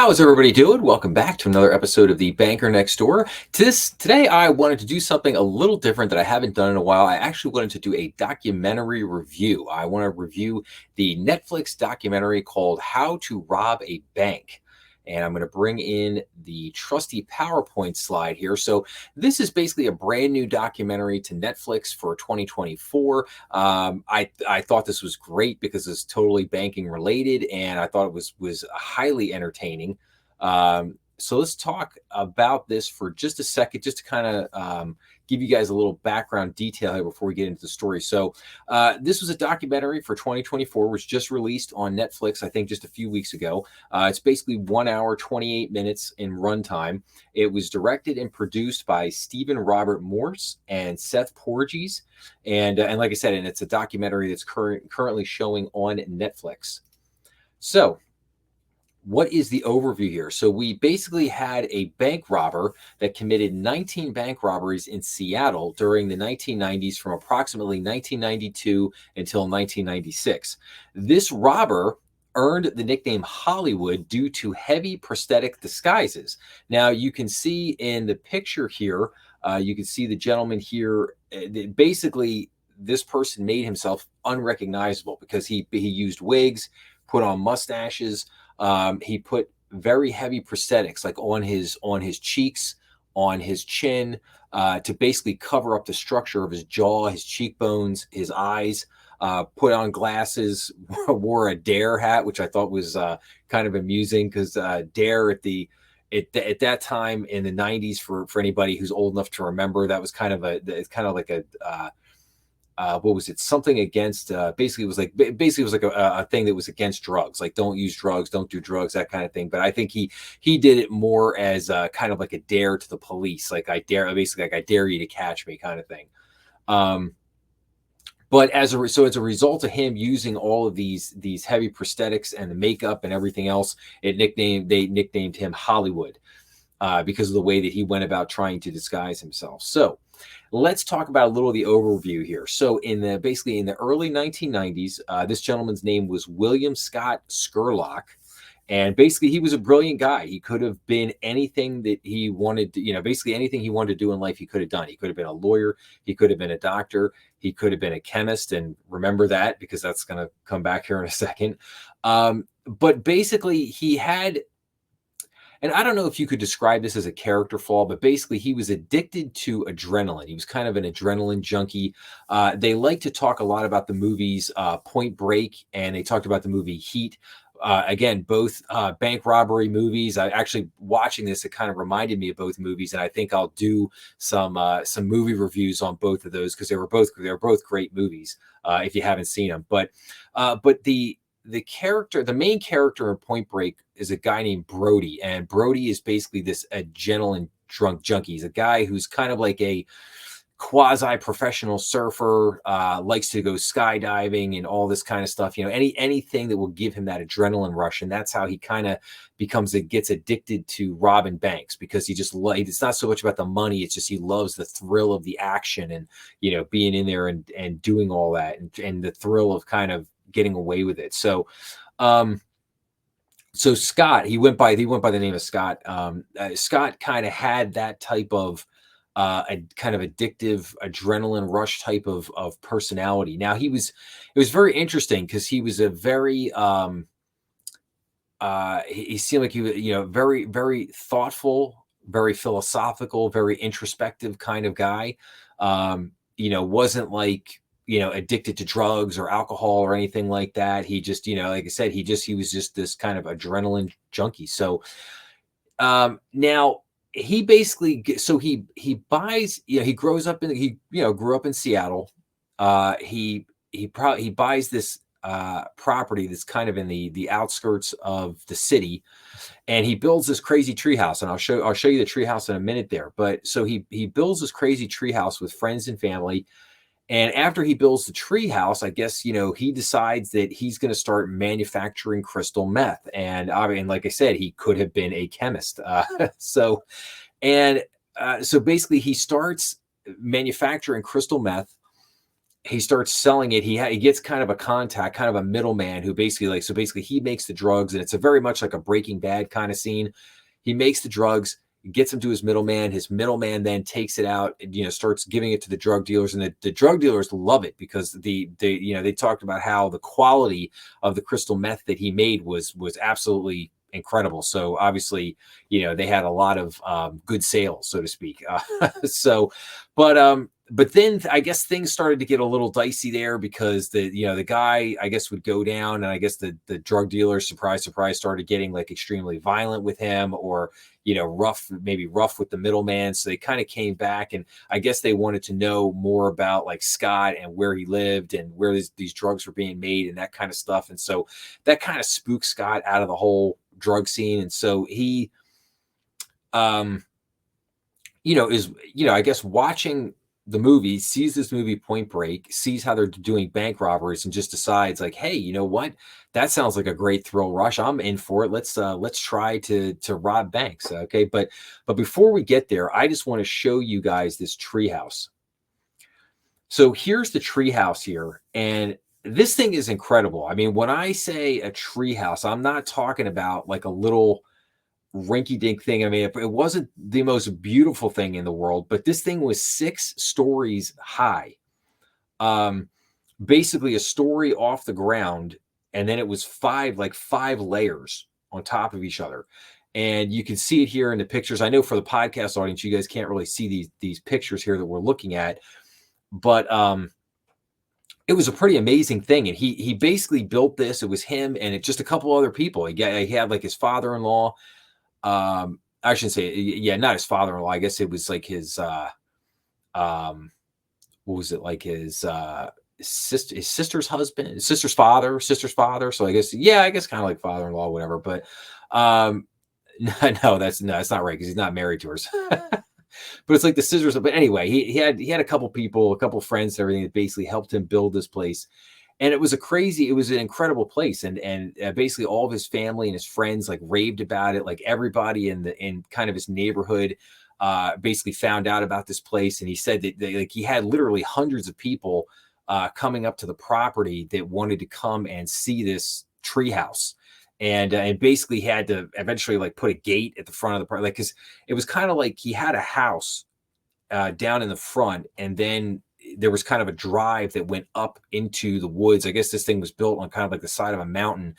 How's everybody doing? Welcome back to another episode of the Banker Next Door. Today, I wanted to do something a little different that I haven't done in a while. I actually wanted to do a documentary review. I want to review the Netflix documentary called How to Rob a Bank. And I'm going to bring in the trusty PowerPoint slide here. So this is basically a brand new documentary to Netflix for 2024. I thought this was great because it's totally banking related, and I thought it was highly entertaining. So let's talk about this for just a second, just to kind of give you guys a little background detail here before we get into the story. So this was a documentary for 2024, which just released on Netflix, I think just a few weeks ago. It's basically 1 hour, 28 minutes in runtime. It was directed and produced by Stephen Robert Morse and Seth Porges. And like I said, and it's a documentary that's currently showing on Netflix. So what is the overview here? So we basically had a bank robber that committed 19 bank robberies in Seattle during the 1990s from approximately 1992 until 1996. This robber earned the nickname Hollywood due to heavy prosthetic disguises. Now you can see in the picture here, you can see the gentleman here. Basically, this person made himself unrecognizable because he used wigs, put on mustaches. He put very heavy prosthetics like on his cheeks, on his chin, to basically cover up the structure of his jaw, his cheekbones, his eyes. Put on glasses, wore a Dare hat, which I thought was kind of amusing because Dare at that time in the 90s, for anybody who's old enough to remember, that was kind of like a what was it? Something against basically it was like a thing that was against drugs, like don't use drugs, don't do drugs, that kind of thing. But I think he did it more as kind of like a dare to the police, like I dare you to catch me kind of thing. But as a result of him using all of these heavy prosthetics and the makeup and everything else, they nicknamed him Hollywood because of the way that he went about trying to disguise himself. So let's talk about a little of the overview here. So in the early 1990s, this gentleman's name was William Scott Scurlock. And basically, he was a brilliant guy. He could have been anything that he wanted to, basically anything he wanted to do in life, he could have done. He could have been a lawyer. He could have been a doctor. He could have been a chemist. And remember that because that's going to come back here in a second. But basically, he had, and I don't know if you could describe this as a character flaw, but basically he was addicted to adrenaline. He was kind of an adrenaline junkie. They like to talk a lot about the movies Point Break, and they talked about the movie Heat. Again, both bank robbery movies. I actually watching this, it kind of reminded me of both movies, and I think I'll do some movie reviews on both of those because they were both great movies if you haven't seen them. But the main character in Point Break is a guy named Brody, and Brody is basically this adrenaline drunk junkie. He's a guy who's kind of like a quasi-professional surfer, likes to go skydiving and all this kind of stuff. Anything that will give him that adrenaline rush, and that's how he kind of gets addicted to robbing banks because he just it's not so much about the money, it's just he loves the thrill of the action and being in there and doing all that and the thrill of kind of getting away with it. So Scott, he went by the name of Scott. Scott kind of had that type of a kind of addictive adrenaline rush type of personality. Now it was very interesting because he was a very he seemed like he was very, very thoughtful, very philosophical, very introspective kind of guy. Wasn't like addicted to drugs or alcohol or anything like that. He just, like I said, he was just this kind of adrenaline junkie. So now he basically, so he buys, he grows up grew up in Seattle. He buys this property that's kind of in the outskirts of the city, and he builds this crazy treehouse. And I'll show you the treehouse in a minute there. But so he builds this crazy treehouse with friends and family. And after he builds the treehouse, I guess, he decides that he's going to start manufacturing crystal meth. And like I said, he could have been a chemist. So basically he starts manufacturing crystal meth. he starts selling it. He gets kind of a contact, kind of a middleman who basically basically he makes the drugs, and it's a very much like a Breaking Bad kind of scene. He makes the drugs, gets them to his middleman. His middleman then takes it out and, starts giving it to the drug dealers, and the drug dealers love it because they talked about how the quality of the crystal meth that he made was absolutely incredible. So obviously, they had a lot of good sales, so to speak. But then I guess things started to get a little dicey there because the guy, I guess, would go down, and I guess the drug dealers, surprise, surprise, started getting like extremely violent with him, or rough with the middleman. So they kind of came back, and I guess they wanted to know more about like Scott and where he lived and where these drugs were being made and that kind of stuff. And so that kind of spooked Scott out of the whole drug scene. And so he, I guess watching the movie, sees this movie Point Break, sees how they're doing bank robberies, and just decides like, hey, you know what? That sounds like a great thrill rush. I'm in for it. Let's try to rob banks. Okay. But before we get there, I just want to show you guys this treehouse. So here's the treehouse here. And this thing is incredible. I mean, when I say a treehouse, I'm not talking about like a little rinky-dink thing. I mean, it wasn't the most beautiful thing in the world, but this thing was 6 stories high. Basically a story off the ground, and then it was 5 layers on top of each other. And you can see it here in the pictures. I know for the podcast audience, you guys can't really see these pictures here that we're looking at, but it was a pretty amazing thing. And he basically built this. It was him and just a couple other people. He had like his father-in-law. I shouldn't say, yeah, not his father-in-law. I guess it was like his, what was it, like his sister's husband, his sister's father. So I guess kind of like father-in-law, whatever. But no, that's not right because he's not married to her. But it's like the scissors. But anyway, he had a couple people, a couple friends, and everything that basically helped him build this place. And it was an incredible place. And basically all of his family and his friends like raved about it. Like everybody in kind of his neighborhood basically found out about this place. And he said that like he had literally hundreds of people coming up to the property that wanted to come and see this treehouse. And basically had to eventually like put a gate at the front of the property, like, because it was kind of like he had a house down in the front, and then there was kind of a drive that went up into the woods. I guess this thing was built on kind of like the side of a mountain,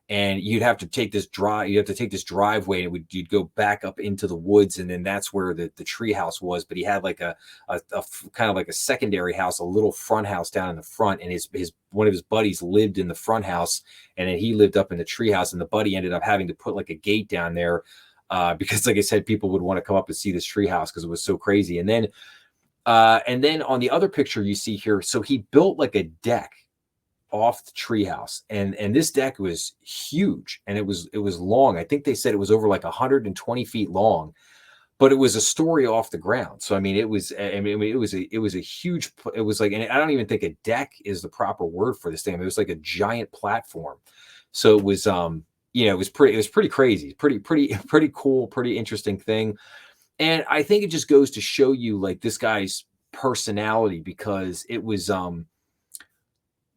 and you'd have to take this driveway, and you'd go back up into the woods, and then that's where the tree house was. But he had like a kind of like a secondary house, a little front house down in the front, and his one of his buddies lived in the front house, and then he lived up in the tree house, and the buddy ended up having to put like a gate down there because, like I said, people would want to come up and see this tree house because it was so crazy. And then on the other picture you see here, so he built like a deck off the treehouse, and this deck was huge, and it was long. I think they said it was over like 120 feet long, but it was a story off the ground. So I mean, it was a huge. It was like, and I don't even think a deck is the proper word for this thing. It was like a giant platform. So it was it was pretty crazy, pretty cool, pretty interesting thing. And I think it just goes to show you like this guy's personality, because it was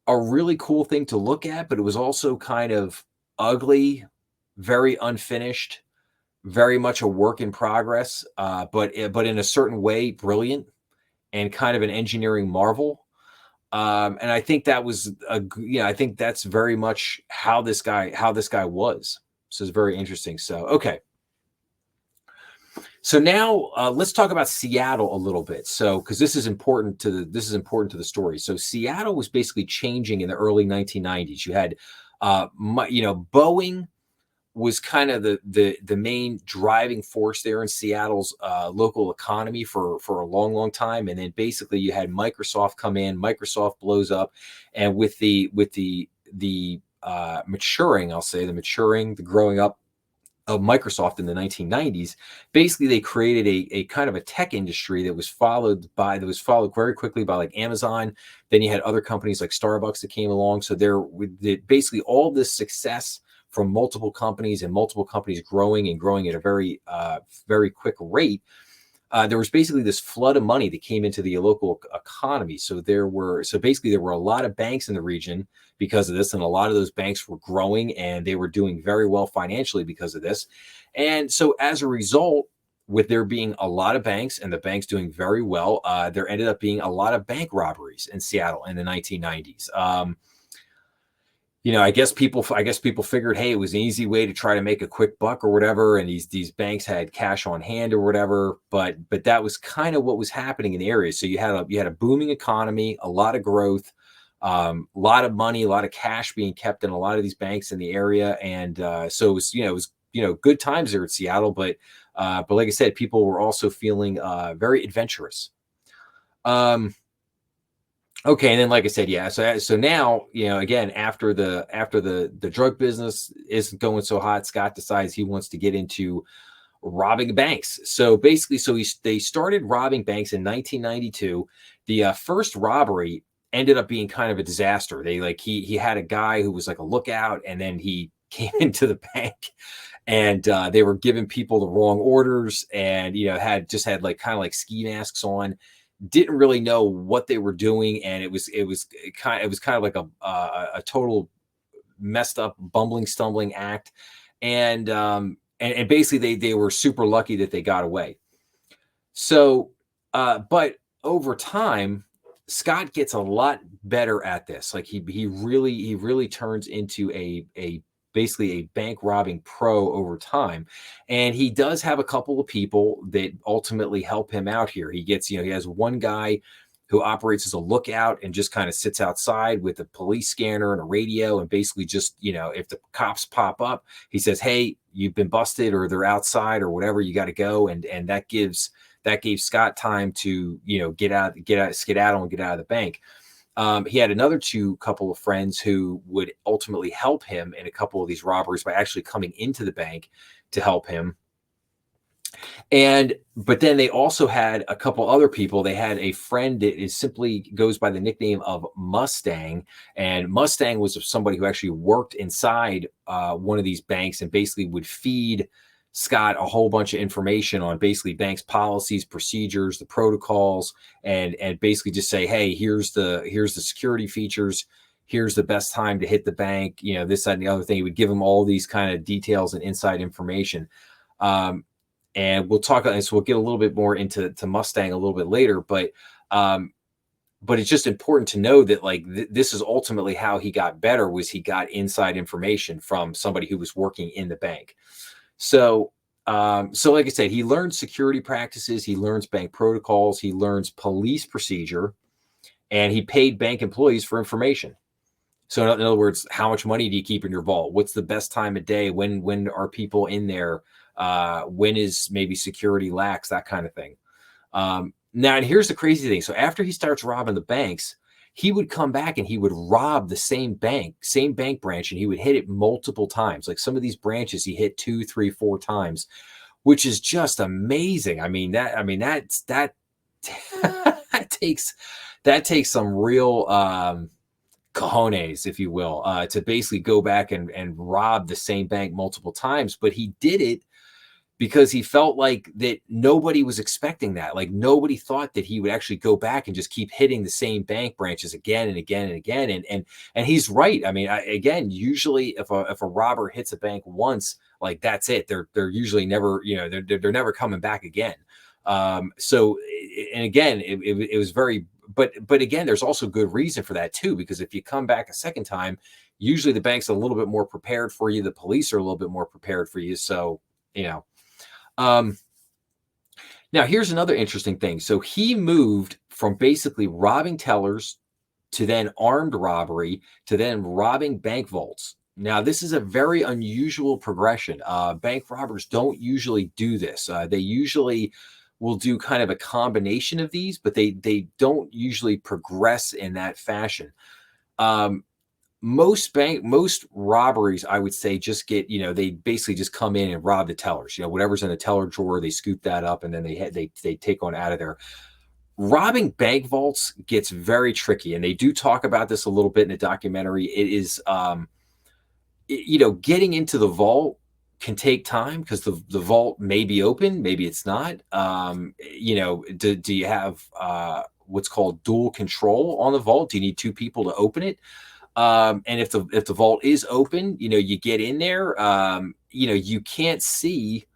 a really cool thing to look at, but it was also kind of ugly, very unfinished, very much a work in progress, but in a certain way, brilliant and kind of an engineering marvel. And I think that was I think that's very much how this guy was. So it's very interesting. So, okay. So now let's talk about Seattle a little bit. So, because this is important to the story. So Seattle was basically changing in the early 1990s. You had, Boeing was kind of the main driving force there in Seattle's local economy for a long time. And then basically you had Microsoft come in. Microsoft blows up, and with the maturing, the growing up of Microsoft in the 1990s, basically they created a kind of a tech industry that was followed very quickly by like Amazon. Then you had other companies like Starbucks that came along. So basically all this success from multiple companies growing at a very quick rate there was basically this flood of money that came into the local economy. So basically there were a lot of banks in the region because of this, and a lot of those banks were growing and they were doing very well financially because of this. And so as a result, with there being a lot of banks and the banks doing very well, there ended up being a lot of bank robberies in Seattle in the 1990s. I guess people figured, hey, it was an easy way to try to make a quick buck or whatever, and these banks had cash on hand or whatever. But that was kind of what was happening in the area. So you had a booming economy, a lot of growth, a lot of money, a lot of cash being kept in a lot of these banks in the area, and so it was good times there at Seattle. But like I said, people were also feeling very adventurous. Um, Okay, and then like I said, yeah. So now, again, after the drug business isn't going so hot, Scott decides he wants to get into robbing banks. So basically, they started robbing banks in 1992. The first robbery ended up being kind of a disaster. He had a guy who was like a lookout, and then he came into the bank, and they were giving people the wrong orders, and had like kind of like ski masks on, didn't really know what they were doing, and it was kind of like a total messed up, bumbling, stumbling act, and basically they were super lucky that they got away. So, but over time, Scott gets a lot better at this. Like he really turns into a basically a bank robbing pro over time, and he does have a couple of people that ultimately help him out here. He has one guy who operates as a lookout and just kind of sits outside with a police scanner and a radio, and basically just, if the cops pop up, he says, hey, you've been busted, or they're outside or whatever, you got to go. And that gave Scott time to, skedaddle and get out of the bank. He had another couple of friends who would ultimately help him in a couple of these robberies by actually coming into the bank to help him. But then they also had a couple other people. They had a friend that simply goes by the nickname of Mustang, and Mustang was somebody who actually worked inside one of these banks and basically would feed Scott a whole bunch of information on basically banks' policies, procedures, the protocols, and basically just say, hey, here's the security features. Here's the best time to hit the bank, this, that, and the other thing. He would give him all these kind of details and inside information. And we'll talk about this. We'll get a little bit more into Mustang a little bit later, but it's just important to know that this is ultimately how he got better. Was he got inside information from somebody who was working in the bank. So like I said, he learns security practices, he learns bank protocols, he learns police procedure, and he paid bank employees for information. So in other words, how much money do you keep in your vault? What's the best time of day? When are people in there? When is maybe security lax, that kind of thing. Now, and here's the crazy thing. So after he starts robbing the banks, he would come back and he would rob the same bank branch, and he would hit it multiple times. Like some of these branches he hit 2, 3, 4 times, which is just amazing. That takes some real cojones, if you will, to basically go back and rob the same bank multiple times. But he did it because he felt like that nobody was expecting that. Like nobody thought that he would actually go back and just keep hitting the same bank branches again and again and again. And he's right. Again, usually if a robber hits a bank once, like that's it. They're usually never, they're never coming back again. So, and again, it was very, but again, there's also good reason for that too, because if you come back a second time, usually the bank's a little bit more prepared for you. The police are a little bit more prepared for you. So, now here's another interesting thing. So he moved from basically robbing tellers to then armed robbery to then robbing bank vaults. Now, this is a very unusual progression. Bank robbers don't usually do this. They usually will do kind of a combination of these, but they don't usually progress in that fashion. Most robberies, I would say, just get, they basically just come in and rob the tellers. Whatever's in the teller drawer, they scoop that up and then they take on out of there. Robbing bank vaults gets very tricky, and they do talk about this a little bit in the documentary. It is, getting into the vault can take time because the vault may be open, maybe it's not. Do you have what's called dual control on the vault? Do you need two people to open it? And if the vault is open, you get in there, you can't see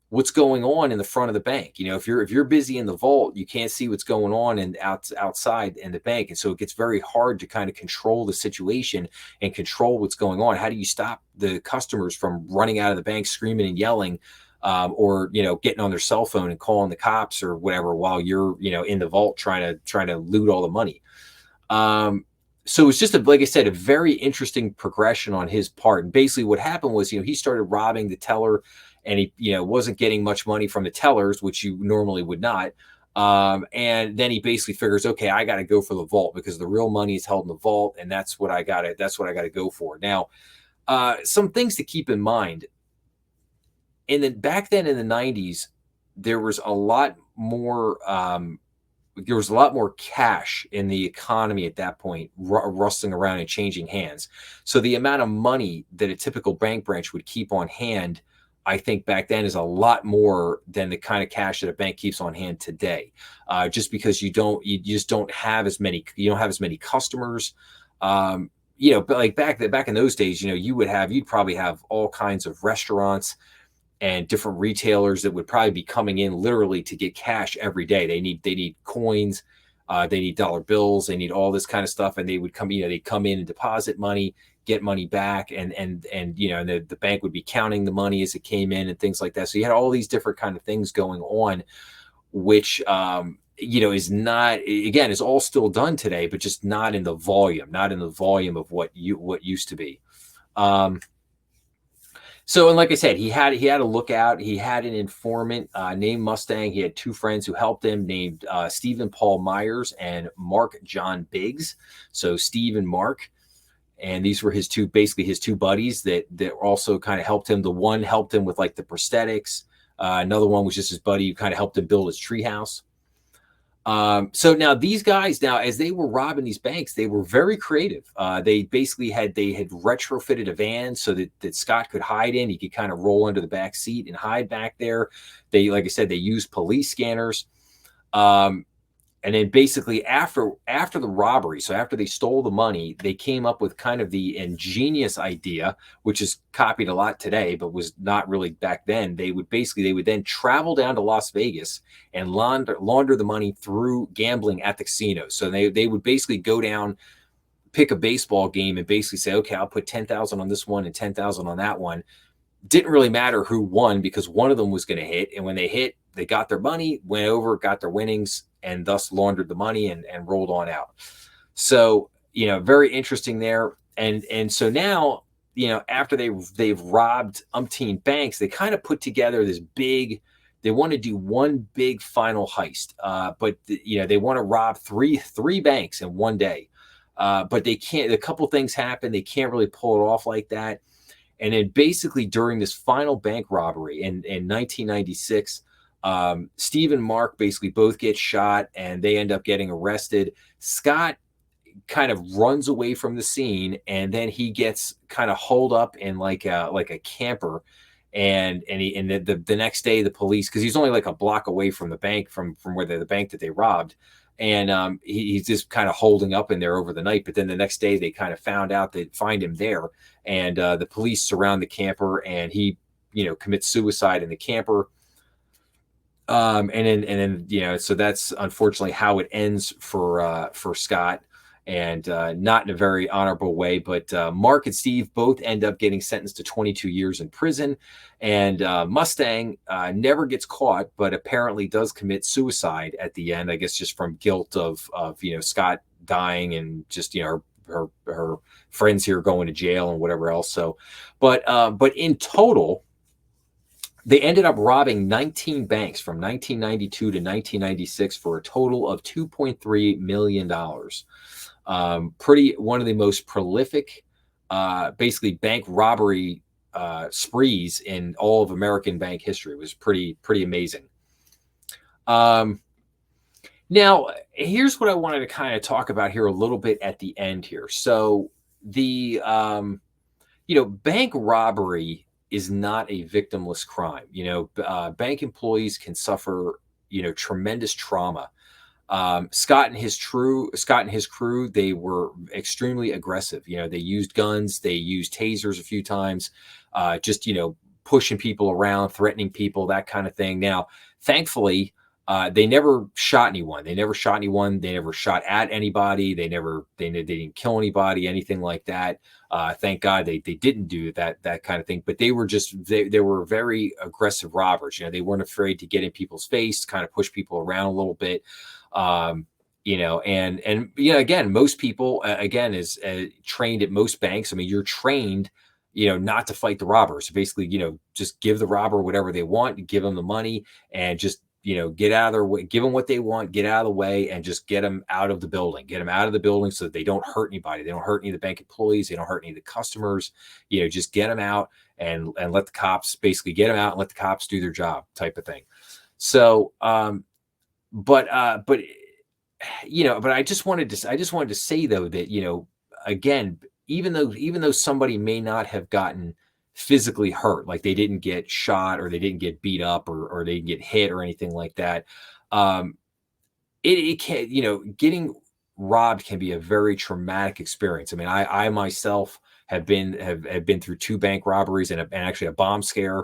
what's going on in the front of the bank. If you're busy in the vault, you can't see what's going on and outside in the bank. And so it gets very hard to kind of control the situation and control what's going on. How do you stop the customers from running out of the bank, screaming and yelling, or getting on their cell phone and calling the cops or whatever while you're in the vault trying to loot all the money? So it's just like I said, a very interesting progression on his part. And basically what happened was, he started robbing the teller, and he, wasn't getting much money from the tellers, which you normally would not. And then he basically figures, okay, I got to go for the vault because the real money is held in the vault. And that's what I got to go for. Now, some things to keep in mind. Back then in the 90s, there was a lot more, cash in the economy at that point, rustling around and changing hands. So the amount of money that a typical bank branch would keep on hand, I think back then, is a lot more than the kind of cash that a bank keeps on hand today. Just because you just don't have as many customers. But like back in those days, you'd probably have all kinds of restaurants and different retailers that would probably be coming in literally to get cash every day. They need coins, they need dollar bills, they need all this kind of stuff, and they would come, they'd come in and deposit money, get money back, and the bank would be counting the money as it came in and things like that. So you had all these different kind of things going on, which is all still done today, but just not in the volume of what used to be. So, and like I said, he had a lookout. He had an informant named Mustang. He had two friends who helped him, named Stephen Paul Myers and Mark John Biggs. So Steve and Mark, and these were his two buddies that also kind of helped him. The one helped him with like the prosthetics. Another one was just his buddy who kind of helped him build his treehouse. So now these guys, as they were robbing these banks, they were very creative. They basically had retrofitted a van so that Scott could hide in. He could kind of roll under the back seat and hide back there. Like I said, they used police scanners. And then basically after the robbery, so after they stole the money, they came up with kind of the ingenious idea, which is copied a lot today, but was not really back then. They would then travel down to Las Vegas and launder the money through gambling at the casino. So they would basically go down, pick a baseball game, and basically say, okay, I'll put 10,000 on this one and 10,000 on that one. Didn't really matter who won because one of them was going to hit. And when they hit, they got their money, went over, got their winnings, and thus laundered the money and rolled on out. So, very interesting there. And so now, after they've robbed umpteen banks, they kind of put together this they want to do one big final heist. But they want to rob three banks in one day. But they can't, a couple things happen. They can't really pull it off like that. And then basically during this final bank robbery in 1996, Steve and Mark basically both get shot and they end up getting arrested. Scott kind of runs away from the scene, and then he gets kind of holed up in like a camper. And the next day, the police, because he's only like a block away from the bank, from where the bank that they robbed. And he's just kind of holding up in there over the night. But then the next day, they kind of find him there, and the police surround the camper, and he, commits suicide in the camper. And then so that's unfortunately how it ends for Scott, and not in a very honorable way. But Mark and Steve both end up getting sentenced to 22 years in prison, and Mustang never gets caught, but apparently does commit suicide at the end. I guess just from guilt of Scott dying, and just her friends here going to jail and whatever else. So, but in total, they ended up robbing 19 banks from 1992 to 1996 for a total of $2.3 million. One of the most prolific, basically bank robbery sprees in all of American bank history. It was pretty amazing. Now, here's what I wanted to kind of talk about here a little bit at the end here. So the, bank robbery is not a victimless crime. Bank employees can suffer, tremendous trauma. Scott and his crew, they were extremely aggressive. They used guns, they used tasers a few times, just, pushing people around, threatening people, that kind of thing. Now, thankfully, they never shot anyone. They never shot anyone. They never shot at anybody. They didn't kill anybody, anything like that. Thank God they didn't do that kind of thing. But they were very aggressive robbers. They weren't afraid to get in people's face, kind of push people around a little bit. Again, most people, again, is trained at most banks. I mean, you're trained, not to fight the robber. So basically, just give the robber whatever they want, give them the money, and just, get out of their way, give them what they want, get out of the way, and just get them out of the building, so that they don't hurt anybody. They don't hurt any of the bank employees. They don't hurt any of the customers, just get them out and let the cops basically get them out and let the cops do their job, type of thing. So, but I just wanted to say, though, that, again, even though somebody may not have gotten physically hurt, like they didn't get shot or they didn't get beat up or they didn't get hit or anything like that, it can, getting robbed can be a very traumatic experience. I mean, I myself have been through 2 bank robberies and actually a bomb scare,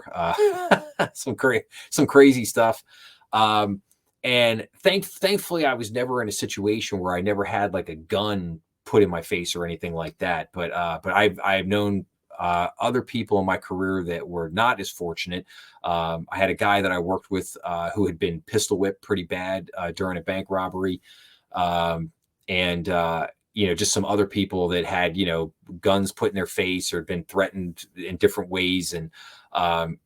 some crazy stuff. And thankfully, I was never in a situation where I never had like a gun put in my face or anything like that. But I've known other people in my career that were not as fortunate. I had a guy that I worked with who had been pistol whipped pretty bad during a bank robbery, just some other people that had guns put in their face or had been threatened in different ways. And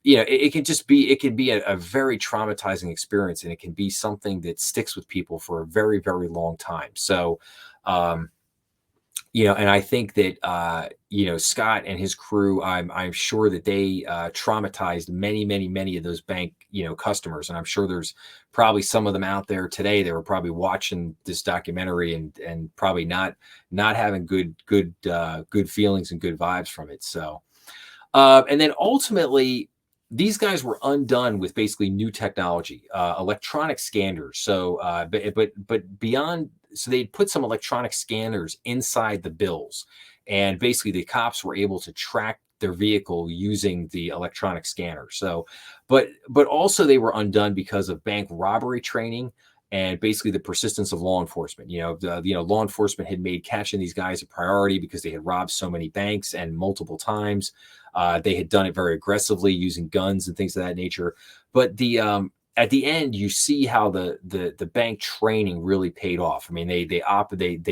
it can be a very traumatizing experience, and it can be something that sticks with people for a very, very long time. So, and I think that, Scott and his crew, I'm sure that they traumatized many, many, many of those bank, customers. And I'm sure there's probably some of them out there today that were probably watching this documentary and probably not having good feelings and good vibes from it. So, and then ultimately, these guys were undone with basically new technology, electronic scanners. So, but beyond, so they put some electronic scanners inside the bills, and basically the cops were able to track their vehicle using the electronic scanner. So, but also they were undone because of bank robbery training and basically the persistence of law enforcement. Law enforcement had made catching these guys a priority because they had robbed so many banks and multiple times. They had done it very aggressively using guns and things of that nature. But at the end, you see how the bank training really paid off. I mean, they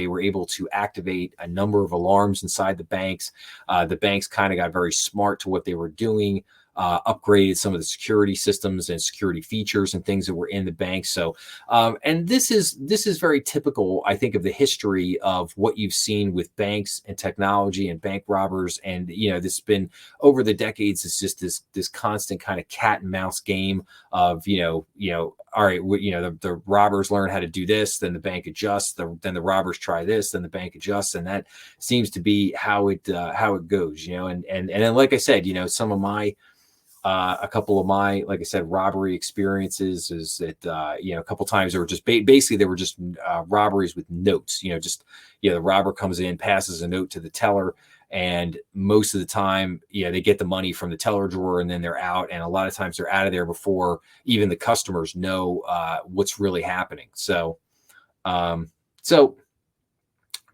were able to activate a number of alarms inside the banks. The banks kind of got very smart to what they were doing. Upgraded some of the security systems and security features and things that were in the bank. So, and this is very typical, I think, of the history of what you've seen with banks and technology and bank robbers. And, this has been over the decades. It's just this constant kind of cat and mouse game of, all right, the robbers learn how to do this, then the bank adjusts, then the robbers try this, then the bank adjusts. And that seems to be how it goes, and then, like I said, some of my, a couple of my, like I said, robbery experiences is that, a couple times they were just basically they were just robberies with notes, the robber comes in, passes a note to the teller, and most of the time, they get the money from the teller drawer and then they're out. And a lot of times they're out of there before even the customers know what's really happening. So,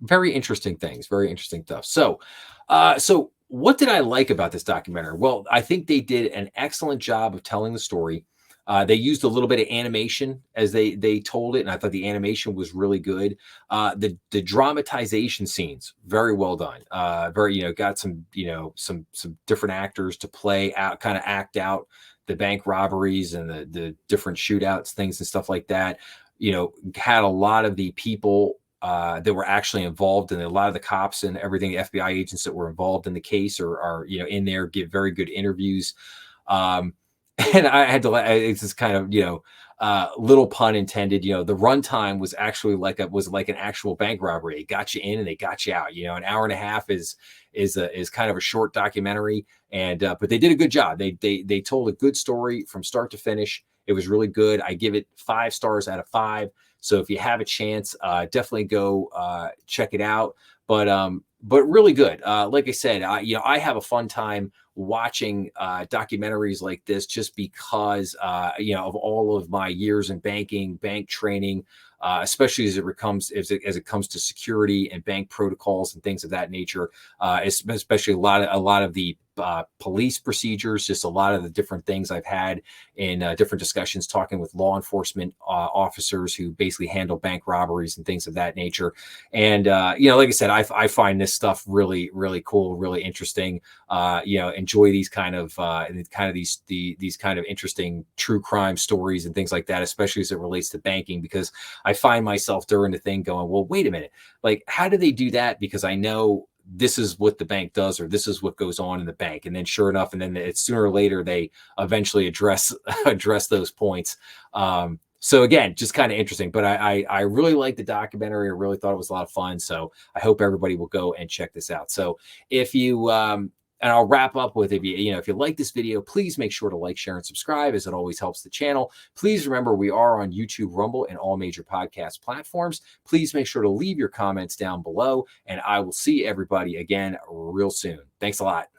very interesting things, very interesting stuff. So, what did I like about this documentary? Well, I think they did an excellent job of telling the story. They used a little bit of animation as they told it, and I thought the animation was really good. The dramatization scenes, very well done. Got some some different actors to play out, kind of act out the bank robberies and the different shootouts, things and stuff like that. Had a lot of the people that were actually involved in a lot of the cops and everything, the FBI agents that were involved in the case are in there, give very good interviews. And I had to, it's just kind of, little pun intended, the runtime was actually was like an actual bank robbery. It got you in and they got you out. An hour and a half is kind of a short documentary, and but they did a good job. They told a good story from start to finish. It was really good. I give it 5 stars out of 5. So if you have a chance, definitely go check it out. But really good. Like I said, I have a fun time watching documentaries like this just because of all of my years in banking, bank training, especially as it comes to security and bank protocols and things of that nature. Especially a lot of the police procedures, just a lot of the different things I've had in different discussions talking with law enforcement officers who basically handle bank robberies and things of that nature. And like I said, I find this stuff really, really cool, really interesting. Enjoy these kind of these kind of interesting true crime stories and things like that, especially as it relates to banking, because I find myself during the thing going, well, wait a minute, like, how do they do that? Because I know this is what the bank does, or this is what goes on in the bank. And then sure enough, and then it's sooner or later, they eventually address those points. So again, just kind of interesting, but I really liked the documentary. I really thought it was a lot of fun. So I hope everybody will go and check this out. So if you, and I'll wrap up with, if you like this video, please make sure to like, share, and subscribe, as it always helps the channel. Please remember, we are on YouTube, Rumble, and all major podcast platforms. Please make sure to leave your comments down below, and I will see everybody again real soon. Thanks a lot.